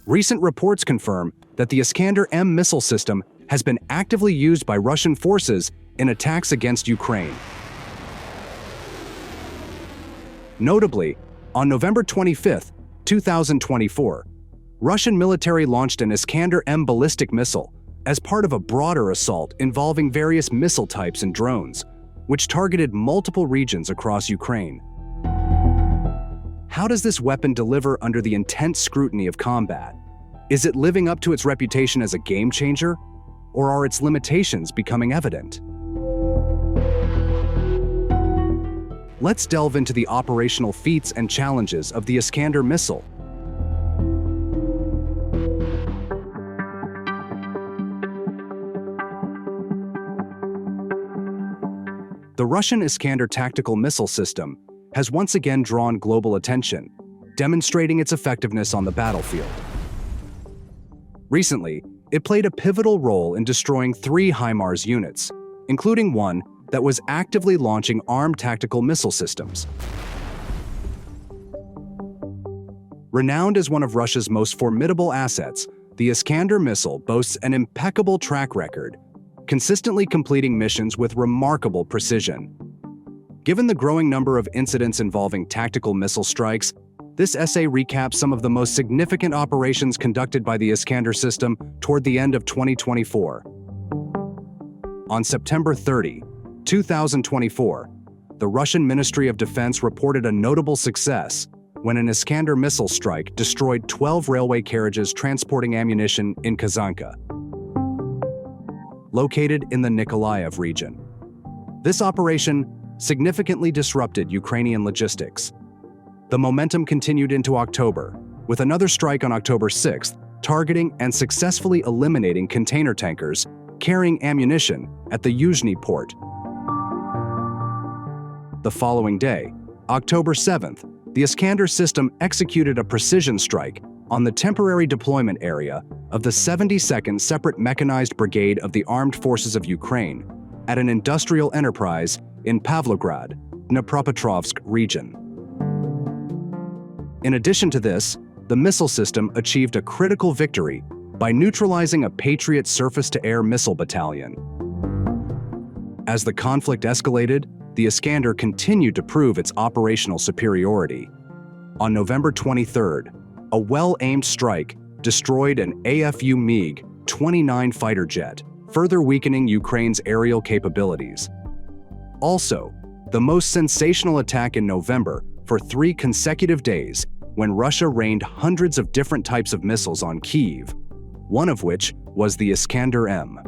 Recent reports confirm that the Iskander-M missile system has been actively used by Russian forces in attacks against Ukraine. Notably, on November 25, 2024, Russian military launched an Iskander-M ballistic missile as part of a broader assault involving various missile types and drones, which targeted multiple regions across Ukraine. How does this weapon deliver under the intense scrutiny of combat? Is it living up to its reputation as a game changer, or are its limitations becoming evident? Let's delve into the operational feats and challenges of the Iskander missile. The Russian Iskander tactical missile system has once again drawn global attention, demonstrating its effectiveness on the battlefield. Recently, it played a pivotal role in destroying 3 HIMARS units, including one that was actively launching armed tactical missile systems. Renowned as one of Russia's most formidable assets, the Iskander missile boasts an impeccable track record, consistently completing missions with remarkable precision. Given the growing number of incidents involving tactical missile strikes, this essay recaps some of the most significant operations conducted by the Iskander system toward the end of 2024. On September 30, 2024, the Russian Ministry of Defense reported a notable success when an Iskander missile strike destroyed 12 railway carriages transporting ammunition in Kazanka, located in the Nikolaev region. This operation significantly disrupted Ukrainian logistics. The momentum continued into October, with another strike on October 6th, targeting and successfully eliminating container tankers carrying ammunition at the Yuzhny port. The following day, October 7th, the Iskander system executed a precision strike on the temporary deployment area of the 72nd Separate Mechanized Brigade of the Armed Forces of Ukraine at an industrial enterprise in Pavlograd, Dnipropetrovsk region. In addition to this, the missile system achieved a critical victory by neutralizing a Patriot surface-to-air missile battalion. As the conflict escalated, the Iskander continued to prove its operational superiority. On November 23rd, a well-aimed strike destroyed an AFU MiG-29 fighter jet, further weakening Ukraine's aerial capabilities. Also, the most sensational attack in November for 3 consecutive days when Russia rained hundreds of different types of missiles on Kyiv, one of which was the Iskander-M.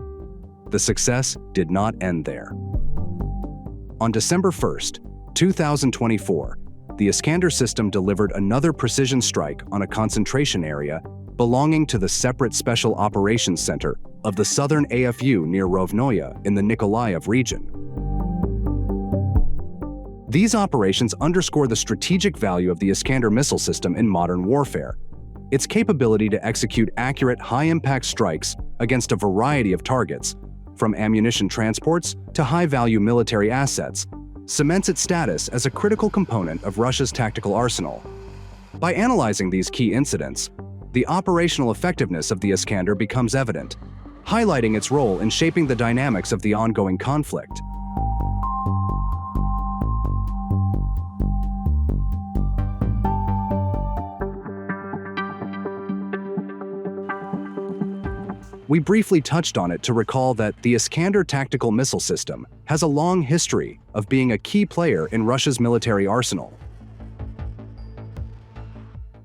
The success did not end there. On December 1st, 2024, the Iskander system delivered another precision strike on a concentration area belonging to the separate Special Operations Center of the southern AFU near Rovnoye in the Nikolaev region. These operations underscore the strategic value of the Iskander missile system in modern warfare. Its capability to execute accurate, high-impact strikes against a variety of targets, from ammunition transports to high-value military assets, cements its status as a critical component of Russia's tactical arsenal. By analyzing these key incidents, the operational effectiveness of the Iskander becomes evident, highlighting its role in shaping the dynamics of the ongoing conflict. We briefly touched on it to recall that the Iskander tactical missile system has a long history of being a key player in Russia's military arsenal.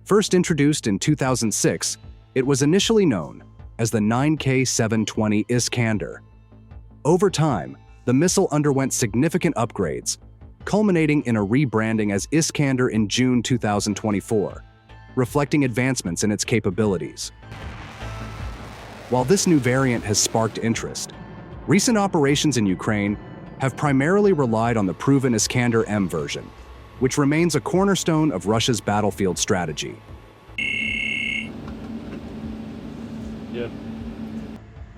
First introduced in 2006, it was initially known as the 9K720 Iskander. Over time, the missile underwent significant upgrades, culminating in a rebranding as Iskander in June 2024, reflecting advancements in its capabilities. While this new variant has sparked interest, recent operations in Ukraine have primarily relied on the proven Iskander-M version, which remains a cornerstone of Russia's battlefield strategy.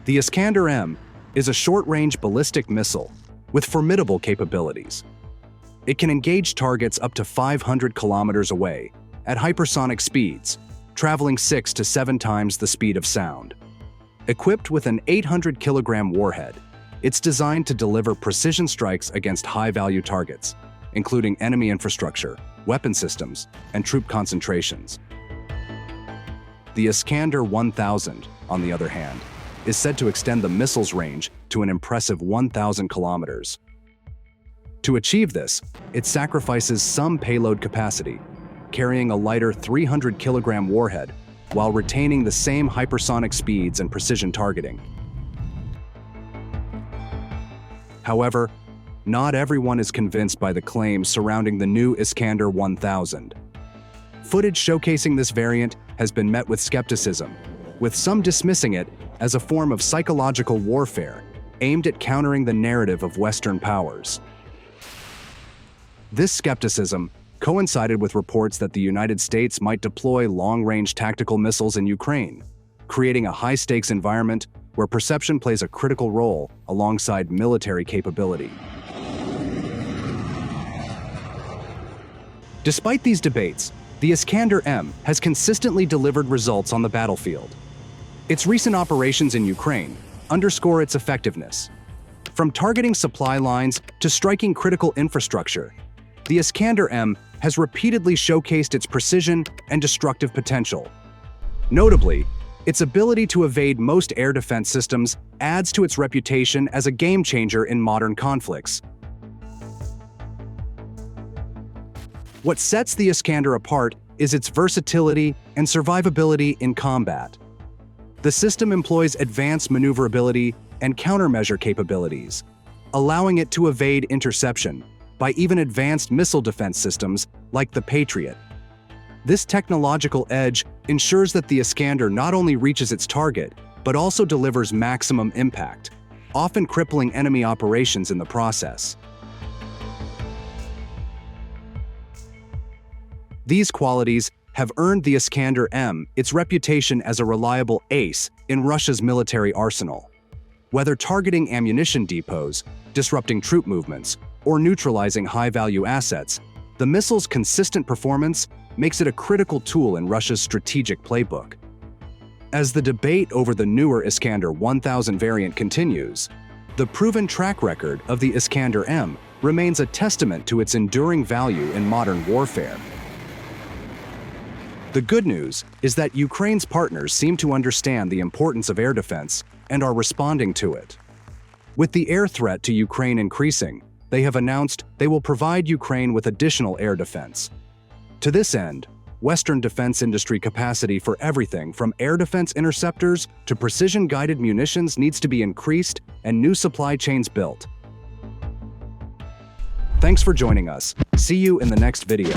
The Iskander-M is a short-range ballistic missile with formidable capabilities. It can engage targets up to 500 kilometers away at hypersonic speeds, traveling 6 to 7 times the speed of sound. Equipped with an 800-kilogram warhead, it's designed to deliver precision strikes against high-value targets, including enemy infrastructure, weapon systems, and troop concentrations. The Iskander-1000, on the other hand, is said to extend the missile's range to an impressive 1,000 kilometers. To achieve this, it sacrifices some payload capacity, carrying a lighter 300-kilogram warhead while retaining the same hypersonic speeds and precision targeting. However, not everyone is convinced by the claims surrounding the new Iskander-1000. Footage showcasing this variant has been met with skepticism, with some dismissing it as a form of psychological warfare aimed at countering the narrative of Western powers. This skepticism coincided with reports that the United States might deploy long-range tactical missiles in Ukraine, creating a high-stakes environment where perception plays a critical role alongside military capability. Despite these debates, the Iskander-M has consistently delivered results on the battlefield. Its recent operations in Ukraine underscore its effectiveness. From targeting supply lines to striking critical infrastructure, the Iskander-M has repeatedly showcased its precision and destructive potential. Notably, its ability to evade most air defense systems adds to its reputation as a game-changer in modern conflicts. What sets the Iskander apart is its versatility and survivability in combat. The system employs advanced maneuverability and countermeasure capabilities, allowing it to evade interception by even advanced missile defense systems like the Patriot. This technological edge ensures that the Iskander not only reaches its target, but also delivers maximum impact, often crippling enemy operations in the process. These qualities have earned the Iskander-M its reputation as a reliable ace in Russia's military arsenal. Whether targeting ammunition depots, disrupting troop movements, or neutralizing high-value assets, the missile's consistent performance makes it a critical tool in Russia's strategic playbook. As the debate over the newer Iskander-1000 variant continues, the proven track record of the Iskander-M remains a testament to its enduring value in modern warfare. The good news is that Ukraine's partners seem to understand the importance of air defense and are responding to it. With the air threat to Ukraine increasing, they have announced they will provide Ukraine with additional air defense. To this end, Western defense industry capacity for everything from air defense interceptors to precision-guided munitions needs to be increased and new supply chains built. Thanks for joining us. See you in the next video.